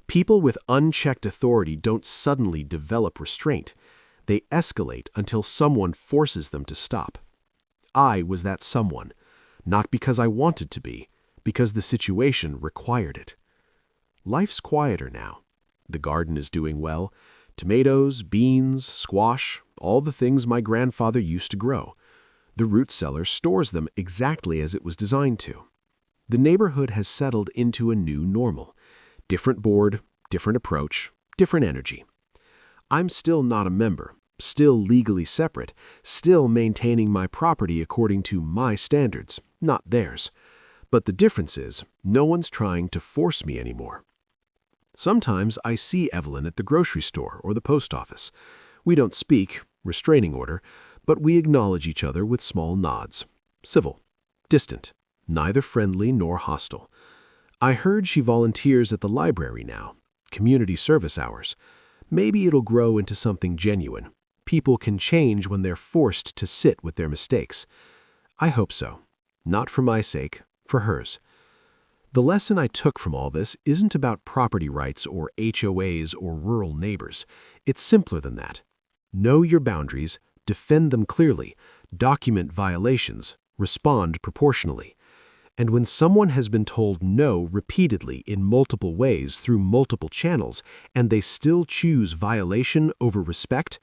People with unchecked authority don't suddenly develop restraint. They escalate until someone forces them to stop. I was that someone, not because I wanted to be, because the situation required it. Life's quieter now. The garden is doing well. Tomatoes, beans, squash, all the things my grandfather used to grow. The root cellar stores them exactly as it was designed to. The neighborhood has settled into a new normal. Different board, different approach, different energy. I'm still not a member, still legally separate, still maintaining my property according to my standards, not theirs. But the difference is, no one's trying to force me anymore. Sometimes I see Evelyn at the grocery store or the post office. We don't speak, restraining order, but we acknowledge each other with small nods. Civil, distant, neither friendly nor hostile. I heard she volunteers at the library now, community service hours. Maybe it'll grow into something genuine. People can change when they're forced to sit with their mistakes. I hope so. Not for my sake, for hers. The lesson I took from all this isn't about property rights or HOAs or rural neighbors. It's simpler than that. Know your boundaries, defend them clearly, document violations, respond proportionally. And when someone has been told no repeatedly in multiple ways through multiple channels, and they still choose violation over respect,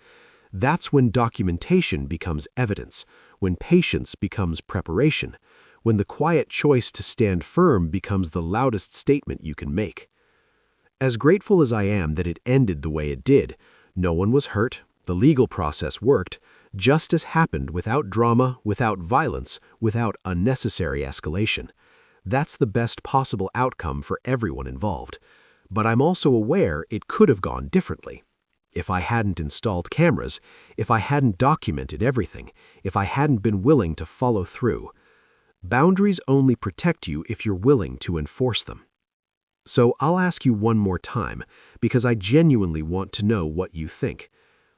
that's when documentation becomes evidence, when patience becomes preparation, when the quiet choice to stand firm becomes the loudest statement you can make. As grateful as I am that it ended the way it did, no one was hurt, the legal process worked, justice happened without drama, without violence, without unnecessary escalation. That's the best possible outcome for everyone involved. But I'm also aware it could have gone differently. If I hadn't installed cameras, if I hadn't documented everything, if I hadn't been willing to follow through. Boundaries only protect you if you're willing to enforce them. So I'll ask you one more time, because I genuinely want to know what you think.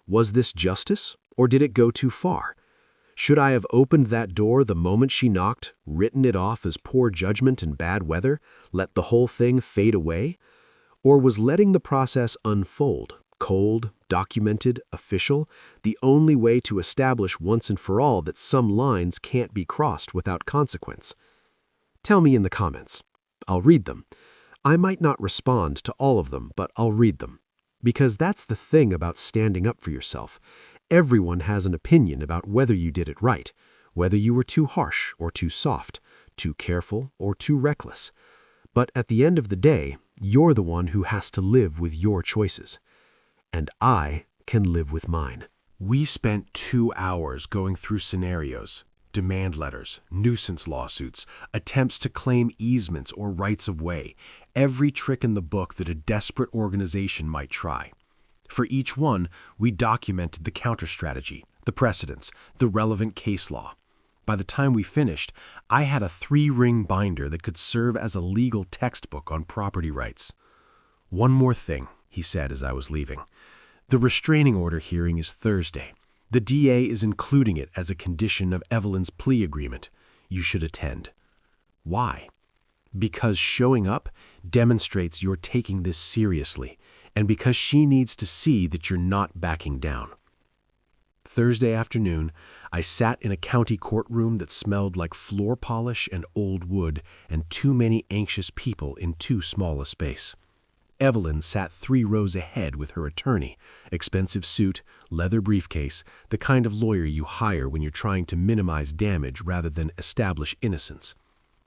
Was this justice, or did it go too far? Should I have opened that door the moment she knocked, written it off as poor judgment and bad weather, let the whole thing fade away? Or was letting the process unfold, cold, documented, official, the only way to establish once and for all that some lines can't be crossed without consequence? Tell me in the comments. I'll read them. I might not respond to all of them, but I'll read them. Because that's the thing about standing up for yourself. Everyone has an opinion about whether you did it right, whether you were too harsh or too soft, too careful or too reckless. But at the end of the day, you're the one who has to live with your choices. And I can live with mine. We spent 2 hours going through scenarios, demand letters, nuisance lawsuits, attempts to claim easements or rights of way, every trick in the book that a desperate organization might try. For each one, we documented the counter-strategy, the precedents, the relevant case law. By the time we finished, I had a 3-ring binder that could serve as a legal textbook on property rights. "One more thing," he said as I was leaving. "The restraining order hearing is Thursday. The DA is including it as a condition of Evelyn's plea agreement. You should attend." Why? Because showing up demonstrates you're taking this seriously, and because she needs to see that you're not backing down. Thursday afternoon, I sat in a county courtroom that smelled like floor polish and old wood and too many anxious people in too small a space. Evelyn sat 3 rows ahead with her attorney, expensive suit, leather briefcase, the kind of lawyer you hire when you're trying to minimize damage rather than establish innocence.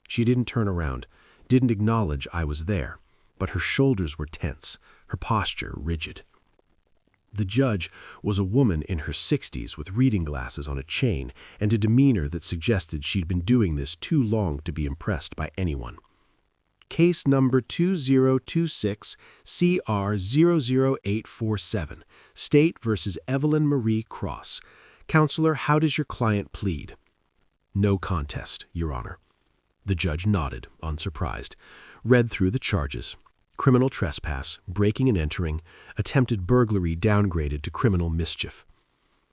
She didn't turn around, didn't acknowledge I was there, but her shoulders were tense, her posture rigid. The judge was a woman in her 60s with reading glasses on a chain and a demeanor that suggested she'd been doing this too long to be impressed by anyone. Case number 2026-CR00847, State versus Evelyn Marie Cross. Counselor, how does your client plead? No contest, Your Honor. The judge nodded, unsurprised, read through the charges. Criminal trespass, breaking and entering, attempted burglary downgraded to criminal mischief.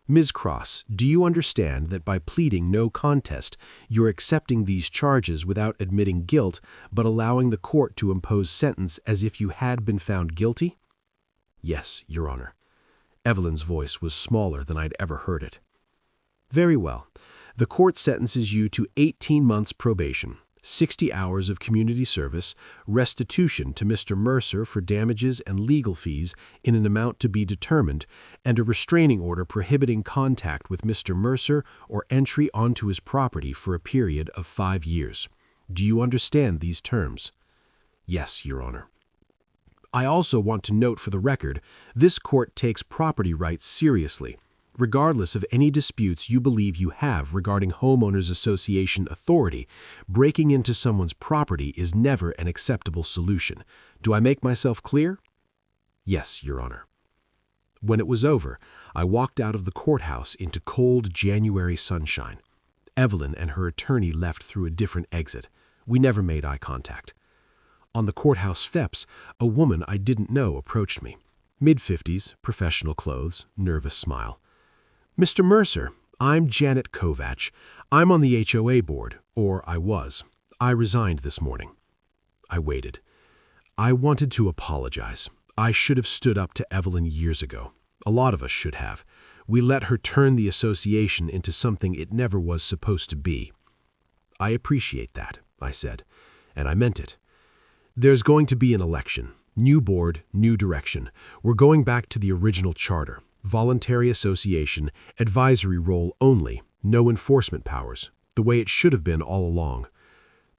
Ms. Cross, do you understand that by pleading no contest, you're accepting these charges without admitting guilt, but allowing the court to impose sentence as if you had been found guilty? Yes, Your Honor. Evelyn's voice was smaller than I'd ever heard it. Very well. The court sentences you to 18 months probation, 60 hours of community service, restitution to Mr. Mercer for damages and legal fees in an amount to be determined, and a restraining order prohibiting contact with Mr. Mercer or entry onto his property for a period of 5 years. Do you understand these terms? Yes, Your Honor. I also want to note for the record, this court takes property rights seriously. Regardless of any disputes you believe you have regarding Homeowners Association authority, breaking into someone's property is never an acceptable solution. Do I make myself clear? Yes, Your Honor. When it was over, I walked out of the courthouse into cold January sunshine. Evelyn and her attorney left through a different exit. We never made eye contact. On the courthouse steps, a woman I didn't know approached me. Mid-50s, professional clothes, nervous smile. Mr. Mercer, I'm Janet Kovach. I'm on the HOA board, or I was. I resigned this morning. I waited. I wanted to apologize. I should have stood up to Evelyn years ago. A lot of us should have. We let her turn the association into something it never was supposed to be. I appreciate that, I said, and I meant it. There's going to be an election. New board, new direction. We're going back to the original charter. Voluntary association, advisory role only, no enforcement powers, the way it should have been all along.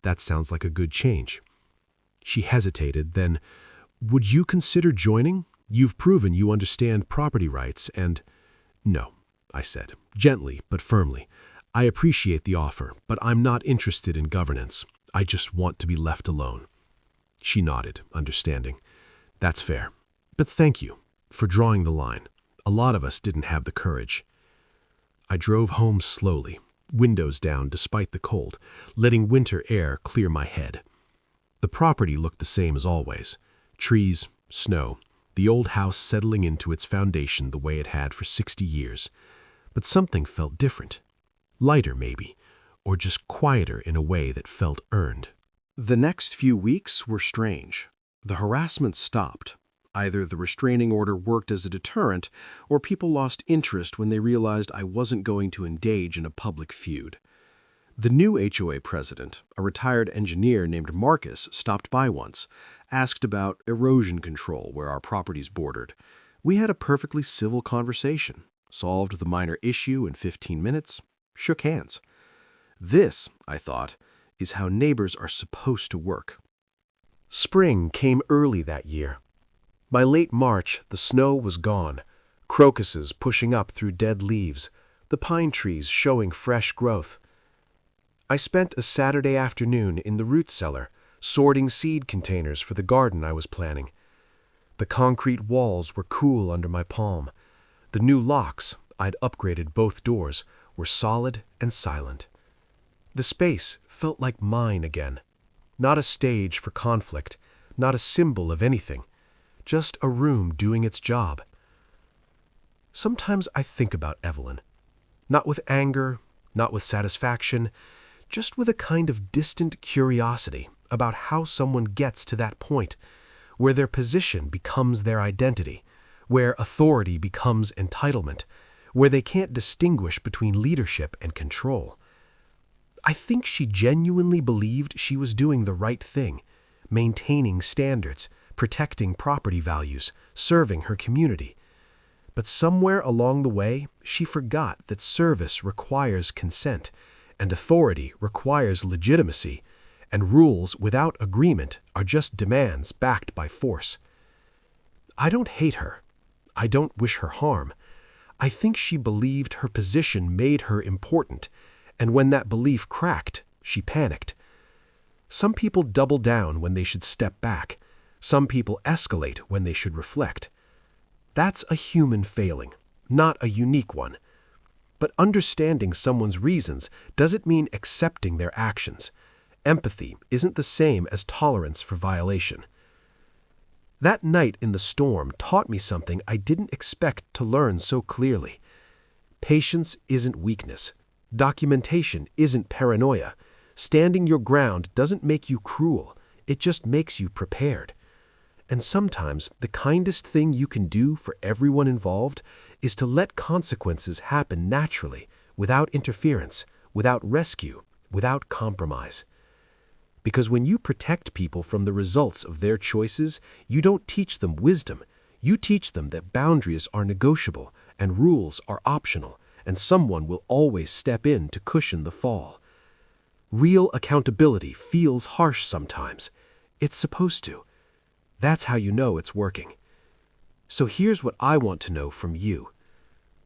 That sounds like a good change. She hesitated, then, would you consider joining? You've proven you understand property rights and... No, I said, gently but firmly. I appreciate the offer, but I'm not interested in governance. I just want to be left alone." She nodded, understanding. "That's fair. But thank you for drawing the line. A lot of us didn't have the courage." I drove home slowly, windows down despite the cold, letting winter air clear my head. The property looked the same as always. Trees, snow, the old house settling into its foundation the way it had for 60 years. But something felt different. Lighter, maybe, or just quieter in a way that felt earned. The next few weeks were strange. The harassment stopped. Either the restraining order worked as a deterrent, or people lost interest when they realized I wasn't going to engage in a public feud. The new HOA president, a retired engineer named Marcus, stopped by once, asked about erosion control where our properties bordered. We had a perfectly civil conversation, solved the minor issue in 15 minutes, shook hands. This, I thought, is how neighbors are supposed to work. Spring came early that year. By late March, the snow was gone, crocuses pushing up through dead leaves, the pine trees showing fresh growth. I spent a Saturday afternoon in the root cellar, sorting seed containers for the garden I was planning. The concrete walls were cool under my palm. The new locks, I'd upgraded both doors, were solid and silent. The space felt like mine again. Not a stage for conflict, not a symbol of anything. Just a room doing its job. Sometimes I think about Evelyn. Not with anger, not with satisfaction, just with a kind of distant curiosity about how someone gets to that point, where their position becomes their identity, where authority becomes entitlement, where they can't distinguish between leadership and control. I think she genuinely believed she was doing the right thing, maintaining standards, protecting property values, serving her community. But somewhere along the way, she forgot that service requires consent, and authority requires legitimacy, and rules without agreement are just demands backed by force. I don't hate her. I don't wish her harm. I think she believed her position made her important, and when that belief cracked, she panicked. Some people double down when they should step back. Some people escalate when they should reflect. That's a human failing, not a unique one. But understanding someone's reasons doesn't mean accepting their actions. Empathy isn't the same as tolerance for violation. That night in the storm taught me something I didn't expect to learn so clearly. Patience isn't weakness. Documentation isn't paranoia. Standing your ground doesn't make you cruel. It just makes you prepared. And sometimes the kindest thing you can do for everyone involved is to let consequences happen naturally, without interference, without rescue, without compromise. Because when you protect people from the results of their choices, you don't teach them wisdom. You teach them that boundaries are negotiable and rules are optional, and someone will always step in to cushion the fall. Real accountability feels harsh sometimes. It's supposed to. That's how you know it's working. So here's what I want to know from you.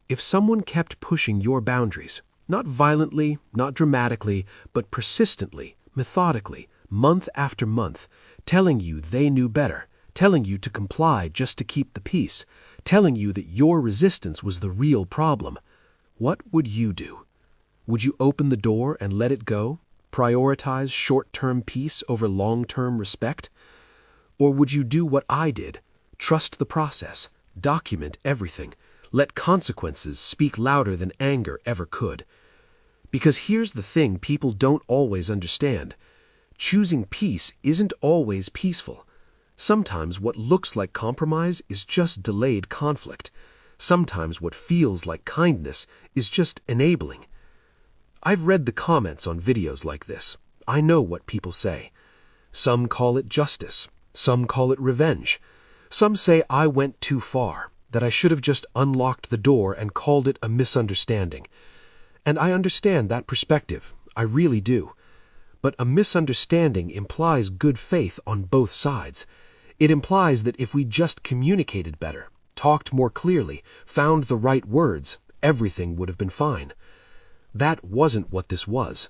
If someone kept pushing your boundaries, not violently, not dramatically, but persistently, methodically, month after month, telling you they knew better, telling you to comply just to keep the peace, telling you that your resistance was the real problem, what would you do? Would you open the door and let it go? Prioritize short-term peace over long-term respect? Or would you do what I did? Trust the process, document everything, let consequences speak louder than anger ever could. Because here's the thing people don't always understand. Choosing peace isn't always peaceful. Sometimes what looks like compromise is just delayed conflict. Sometimes what feels like kindness is just enabling. I've read the comments on videos like this. I know what people say. Some call it justice. Some call it revenge. Some say I went too far, that I should have just unlocked the door and called it a misunderstanding. And I understand that perspective. I really do. But a misunderstanding implies good faith on both sides. It implies that if we just communicated better, talked more clearly, found the right words, everything would have been fine. That wasn't what this was.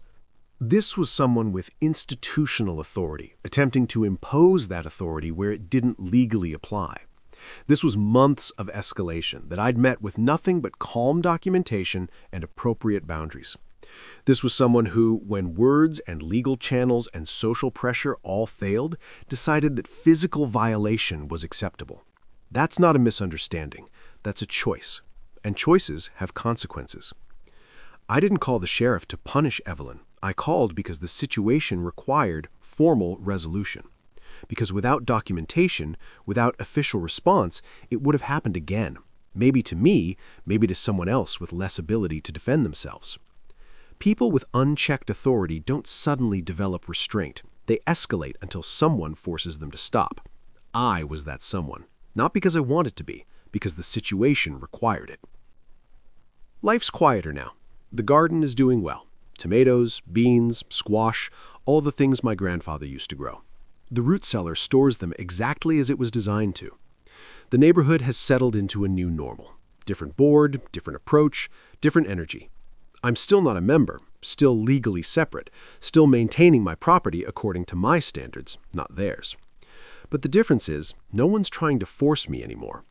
This was someone with institutional authority, attempting to impose that authority where it didn't legally apply. This was months of escalation that I'd met with nothing but calm documentation and appropriate boundaries. This was someone who, when words and legal channels and social pressure all failed, decided that physical violation was acceptable. That's not a misunderstanding. That's a choice. And choices have consequences. I didn't call the sheriff to punish Evelyn. I called because the situation required formal resolution. Because without documentation, without official response, it would have happened again. Maybe to me, maybe to someone else with less ability to defend themselves. People with unchecked authority don't suddenly develop restraint. They escalate until someone forces them to stop. I was that someone. Not because I wanted to be, because the situation required it. Life's quieter now. The garden is doing well. Tomatoes, beans, squash, all the things my grandfather used to grow. The root cellar stores them exactly as it was designed to. The neighborhood has settled into a new normal. Different board, different approach, different energy. I'm still not a member, still legally separate, still maintaining my property according to my standards, not theirs. But the difference is, no one's trying to force me anymore.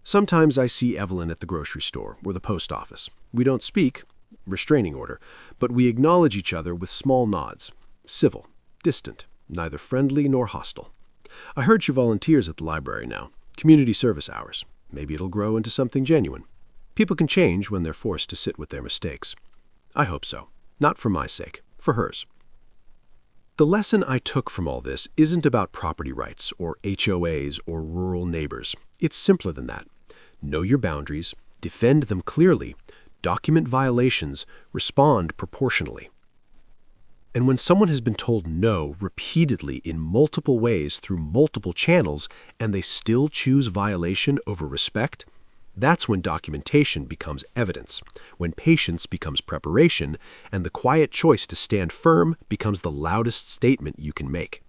Sometimes I see Evelyn at the grocery store or the post office. We don't speak, restraining order, but we acknowledge each other with small nods, civil, distant, neither friendly nor hostile. I heard she volunteers at the library now, community service hours. Maybe it'll grow into something genuine. People can change when they're forced to sit with their mistakes. I hope so. Not for my sake, for hers. The lesson I took from all this isn't about property rights or HOAs or rural neighbors. It's simpler than that. Know your boundaries, defend them clearly, document violations, respond proportionally. And when someone has been told no repeatedly in multiple ways through multiple channels and they still choose violation over respect, that's when documentation becomes evidence, when patience becomes preparation, and the quiet choice to stand firm becomes the loudest statement you can make.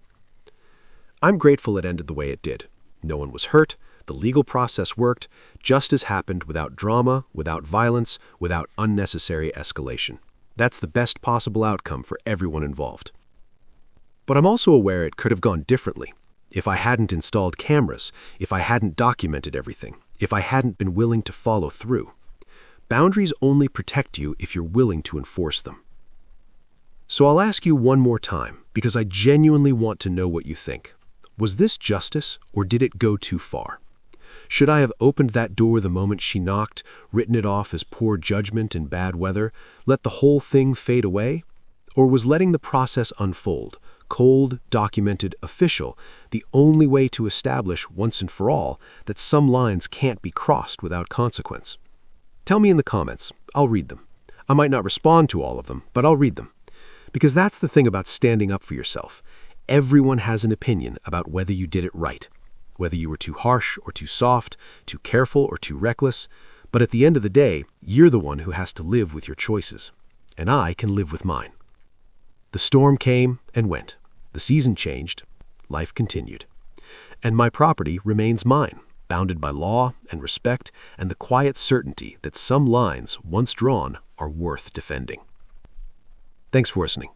I'm grateful it ended the way it did. No one was hurt, the legal process worked, justice happened without drama, without violence, without unnecessary escalation. That's the best possible outcome for everyone involved. But I'm also aware it could have gone differently. If I hadn't installed cameras, if I hadn't documented everything, if I hadn't been willing to follow through. Boundaries only protect you if you're willing to enforce them. So I'll ask you one more time, because I genuinely want to know what you think. Was this justice, or did it go too far? Should I have opened that door the moment she knocked, written it off as poor judgment and bad weather, let the whole thing fade away? Or was letting the process unfold, cold, documented, official, the only way to establish once and for all that some lines can't be crossed without consequence? Tell me in the comments. I'll read them. I might not respond to all of them, but I'll read them. Because that's the thing about standing up for yourself. Everyone has an opinion about whether you did it right, whether you were too harsh or too soft, too careful or too reckless. But at the end of the day, you're the one who has to live with your choices. And I can live with mine. The storm came and went. The season changed. Life continued. And my property remains mine, bounded by law and respect and the quiet certainty that some lines, once drawn, are worth defending. Thanks for listening.